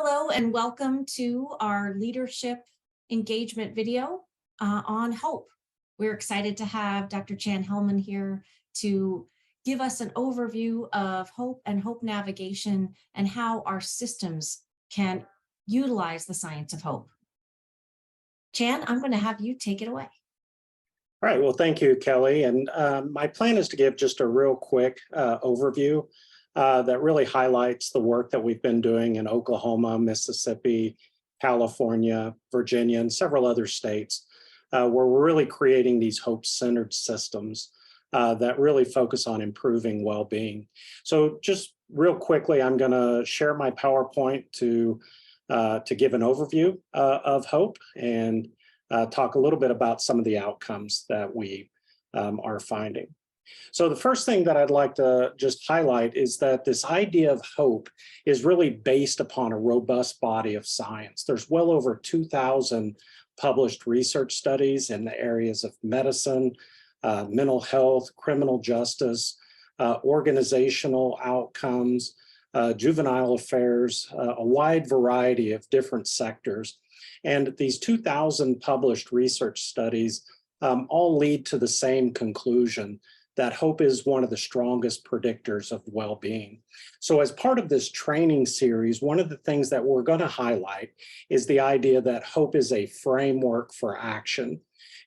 Hello and welcome to our leadership engagement video on hope. We're excited to have Dr. Chan Hellman here to give us an overview of hope and hope navigation and how our systems can utilize the science of hope. Chan, I'm going to have you take it away. All right, well, thank you, Kelly. And my plan is to give just a real quick overview that really highlights the work that we've been doing in Oklahoma, Mississippi, California, Virginia, and several other states, where we're really creating these hope-centered systems that really focus on improving well-being. So just real quickly, I'm going to share my PowerPoint to give an overview of hope and talk a little bit about some of the outcomes that we are finding. So the first thing that I'd like to just highlight is that this idea of hope is really based upon a robust body of science. There's well over 2,000 published research studies in the areas of medicine, mental health, criminal justice, organizational outcomes, juvenile affairs, a wide variety of different sectors. And these 2,000 published research studies all lead to the same conclusion, that hope is one of the strongest predictors of well-being. So as part of this training series, one of the things that we're going to highlight is the idea that hope is a framework for action.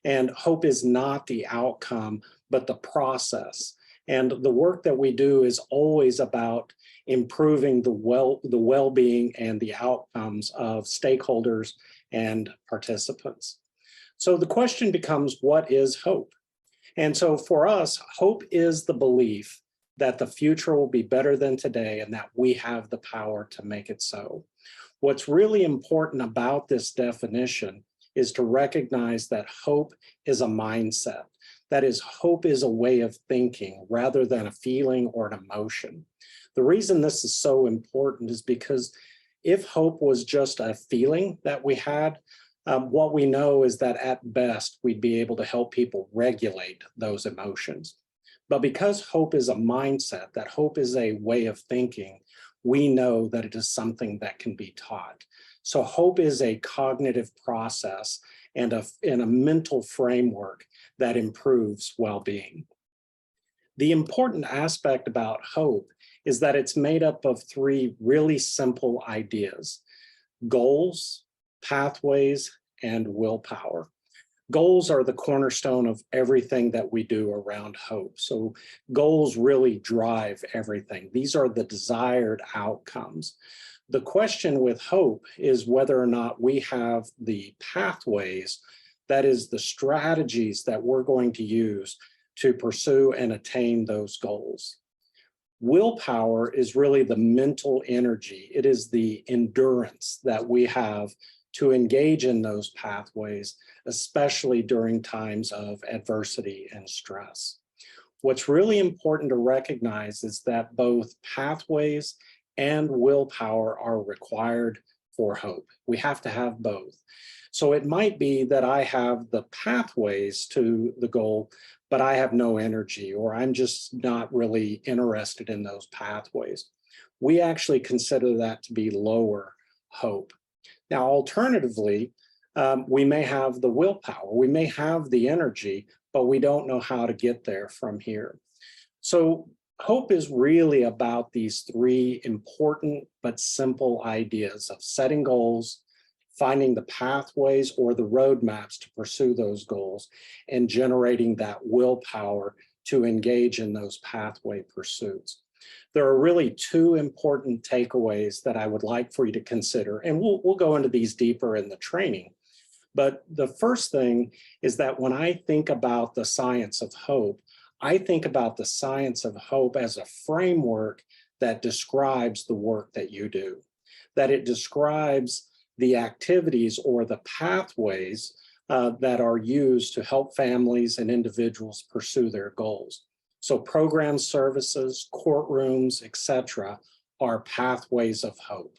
And hope is not the outcome, but the process. And the work that we do is always about improving the well-being and the outcomes of stakeholders and participants. So the question becomes, what is hope? And so for us, hope is the belief that the future will be better than today and that we have the power to make it so. What's really important about this definition is to recognize that hope is a mindset. That is, hope is a way of thinking rather than a feeling or an emotion. The reason this is so important is because if hope was just a feeling that we had, what we know is that at best, we'd be able to help people regulate those emotions. But because hope is a mindset, that hope is a way of thinking, we know that it is something that can be taught. So hope is a cognitive process and a mental framework that improves well-being. The important aspect about hope is that it's made up of three really simple ideas: goals, pathways, and willpower. Goals are the cornerstone of everything that we do around hope. So goals really drive everything. These are the desired outcomes. The question with hope is whether or not we have the pathways, that is the strategies that we're going to use to pursue and attain those goals. Willpower is really the mental energy. It is the endurance that we have to engage in those pathways, especially during times of adversity and stress. What's really important to recognize is that both pathways and willpower are required for hope. We have to have both. So it might be that I have the pathways to the goal, but I have no energy, or I'm just not really interested in those pathways. We actually consider that to be lower hope. Now, alternatively, we may have the willpower, we may have the energy, but we don't know how to get there from here. So hope is really about these three important but simple ideas of setting goals, finding the pathways or the roadmaps to pursue those goals, and generating that willpower to engage in those pathway pursuits. There are really two important takeaways that I would like for you to consider, and we'll go into these deeper in the training. But the first thing is that when I think about the science of hope, I think about the science of hope as a framework that describes the work that you do, that it describes the activities or the pathways that are used to help families and individuals pursue their goals. So programs, services, courtrooms, etc., are pathways of hope.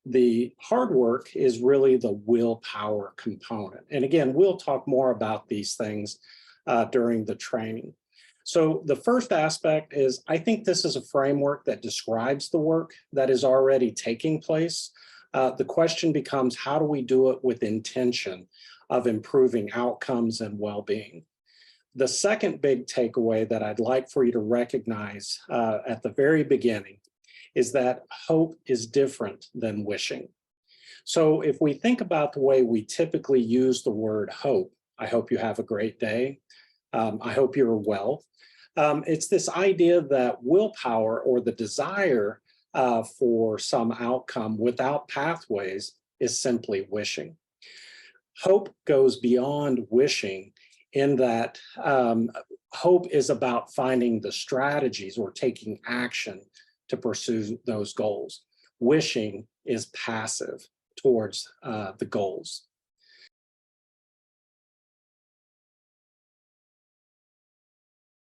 The hard work is really the willpower component. And again, we'll talk more about these things during the training. So the first aspect is, I think this is a framework that describes the work that is already taking place The question becomes, how do we do it with intention of improving outcomes and well-being? The second big takeaway that I'd like for you to recognize at the very beginning is that hope is different than wishing. So if we think about the way we typically use the word hope, I hope you have a great day. I hope you're well. It's this idea that willpower or the desire for some outcome without pathways is simply wishing. Hope goes beyond wishing in that hope is about finding the strategies or taking action to pursue those goals. Wishing is passive towards the goals.